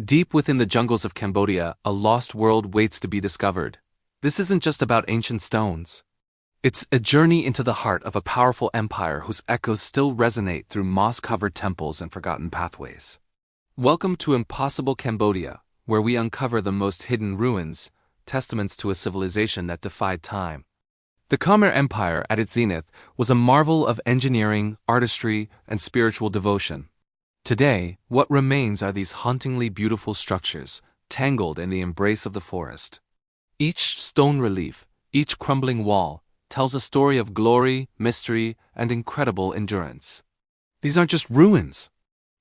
Deep within the jungles of Cambodia, a lost world waits to be discovered. This isn't just about ancient stones. It's a journey into the heart of a powerful empire whose echoes still resonate through moss-covered temples and forgotten pathways. Welcome to Impossible Cambodia, where we uncover the most hidden ruins, testaments to a civilization that defied time. The Khmer Empire, at its zenith, was a marvel of engineering, artistry, and spiritual devotion. Today, what remains are these hauntingly beautiful structures, tangled in the embrace of the forest. Each stone relief, each crumbling wall, tells a story of glory, mystery, and incredible endurance. These aren't just ruins.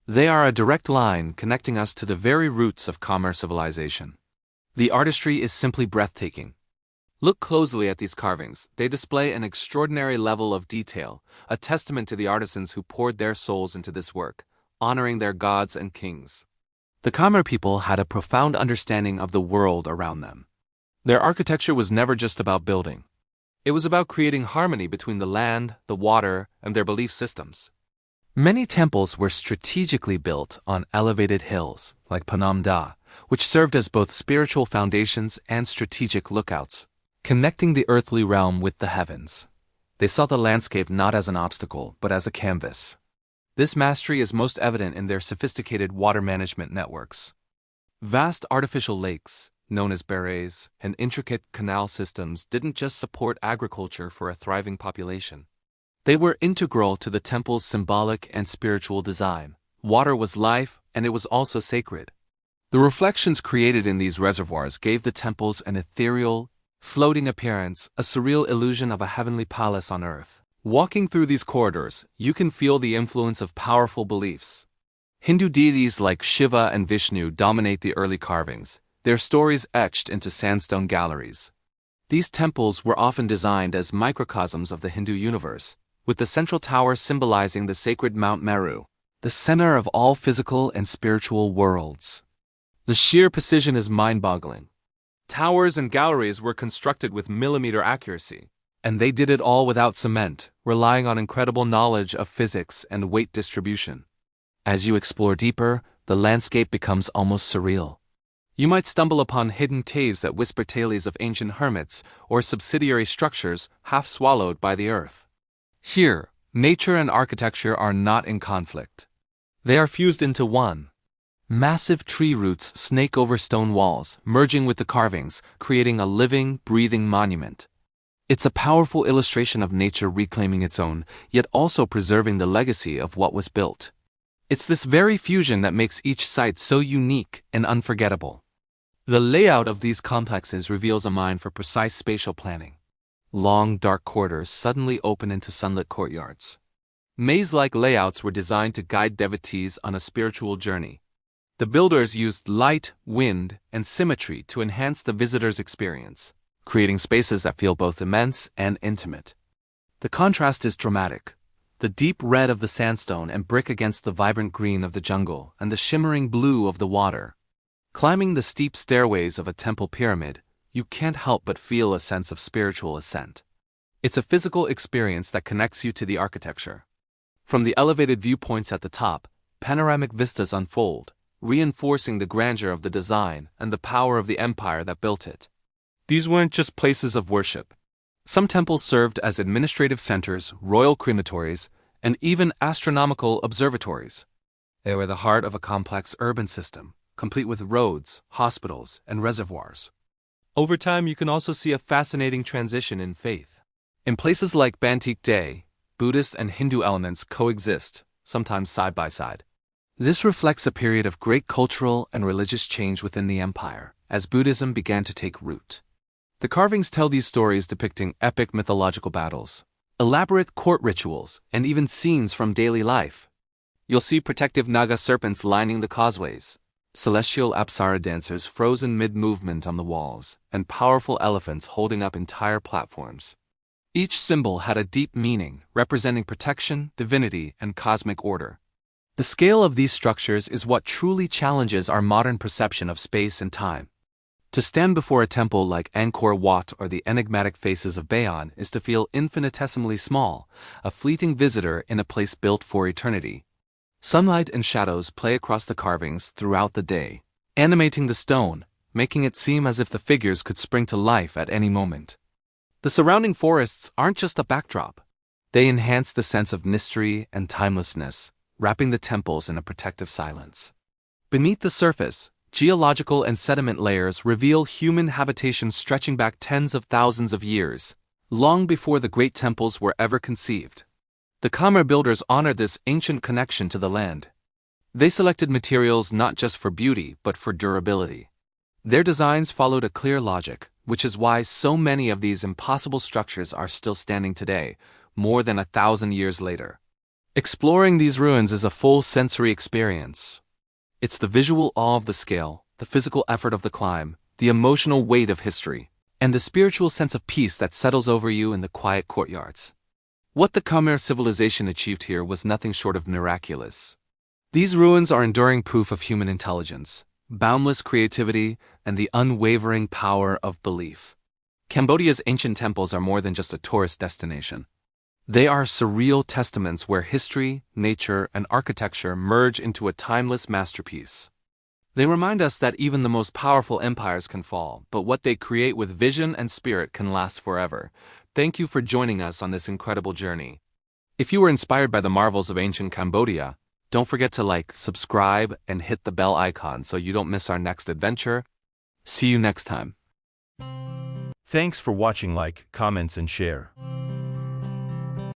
They are a direct line connecting us to the very roots of Khmer civilization. The artistry is simply breathtaking. Look closely at these carvings. They display an extraordinary level of detail, a testament to the artisans who poured their souls into this work, honoring their gods and kings. The Khmer people had a profound understanding of the world around them. Their architecture was never just about building. It was about creating harmony between the land, the water, and their belief systems. Many temples were strategically built on elevated hills, like Phnom Da, which served as both spiritual foundations and strategic lookouts, connecting the earthly realm with the heavens. They saw the landscape not as an obstacle, but as a canvas. This mastery is most evident in their sophisticated water management networks. Vast artificial lakes, known as barays, and intricate canal systems didn't just support agriculture for a thriving population. They were integral to the temple's symbolic and spiritual design. Water was life, and it was also sacred. The reflections created in these reservoirs gave the temples an ethereal, floating appearance, a surreal illusion of a heavenly palace on earth. Walking through these corridors, you can feel the influence of powerful beliefs. Hindu deities like Shiva and Vishnu dominate the early carvings, their stories etched into sandstone galleries. These temples were often designed as microcosms of the Hindu universe, with the central tower symbolizing the sacred Mount Meru, the center of all physical and spiritual worlds. The sheer precision is mind-boggling. Towers and galleries were constructed with millimeter accuracy, and they did it all without cement, relying on incredible knowledge of physics and weight distribution. As you explore deeper, the landscape becomes almost surreal. You might stumble upon hidden caves that whisper tales of ancient hermits or subsidiary structures half swallowed by the earth. Here, nature and architecture are not in conflict. They are fused into one. Massive tree roots snake over stone walls, merging with the carvings, creating a living, breathing monument. It's a powerful illustration of nature reclaiming its own, yet also preserving the legacy of what was built. It's this very fusion that makes each site so unique and unforgettable. The layout of these complexes reveals a mind for precise spatial planning. Long, dark corridors suddenly open into sunlit courtyards. Maze-like layouts were designed to guide devotees on a spiritual journey. The builders used light, wind, and symmetry to enhance the visitor's experience, creating spaces that feel both immense and intimate. The contrast is dramatic. The deep red of the sandstone and brick against the vibrant green of the jungle and the shimmering blue of the water. Climbing the steep stairways of a temple pyramid, you can't help but feel a sense of spiritual ascent. It's a physical experience that connects you to the architecture. From the elevated viewpoints at the top, panoramic vistas unfold, reinforcing the grandeur of the design and the power of the empire that built it. These weren't just places of worship. Some temples served as administrative centers, royal crematories, and even astronomical observatories. They were the heart of a complex urban system, complete with roads, hospitals, and reservoirs. Over time, you can also see a fascinating transition in faith. In places like Banteay Day, Buddhist and Hindu elements coexist, sometimes side by side. This reflects a period of great cultural and religious change within the empire, as Buddhism began to take root. The carvings tell these stories depicting epic mythological battles, elaborate court rituals, and even scenes from daily life. You'll see protective Naga serpents lining the causeways, celestial Apsara dancers frozen mid-movement on the walls, and powerful elephants holding up entire platforms. Each symbol had a deep meaning, representing protection, divinity, and cosmic order. The scale of these structures is what truly challenges our modern perception of space and time. To stand before a temple like Angkor Wat or the enigmatic faces of Bayon is to feel infinitesimally small, a fleeting visitor in a place built for eternity. Sunlight and shadows play across the carvings throughout the day. animating the stone, making it seem as if the figures could spring to life at any moment. The surrounding forests aren't just a backdrop. They enhance the sense of mystery and timelessness, wrapping the temples in a protective silence. Beneath the surface, geological and sediment layers reveal human habitation stretching back tens of thousands of years, long before the great temples were ever conceived. The Khmer builders honored this ancient connection to the land. They selected materials not just for beauty but for durability. Their designs followed a clear logic, which is why so many of these impossible structures are still standing today, more than 1,000 years later. Exploring these ruins is a full sensory experience. It's the visual awe of the scale, the physical effort of the climb, the emotional weight of history, and the spiritual sense of peace that settles over you in the quiet courtyards. What the Khmer civilization achieved here was nothing short of miraculous. These ruins are enduring proof of human intelligence, boundless creativity, and the unwavering power of belief. Cambodia's ancient temples are more than just a tourist destination. They are surreal testaments where history, nature, and architecture merge into a timeless masterpiece. They remind us that even the most powerful empires can fall, but what they create with vision and spirit can last forever. Thank you for joining us on this incredible journey. If you were inspired by the marvels of ancient Cambodia, don't forget to like, subscribe, and hit the bell icon so you don't miss our next adventure. See you next time. Thanks for watching. Like, comments, and share.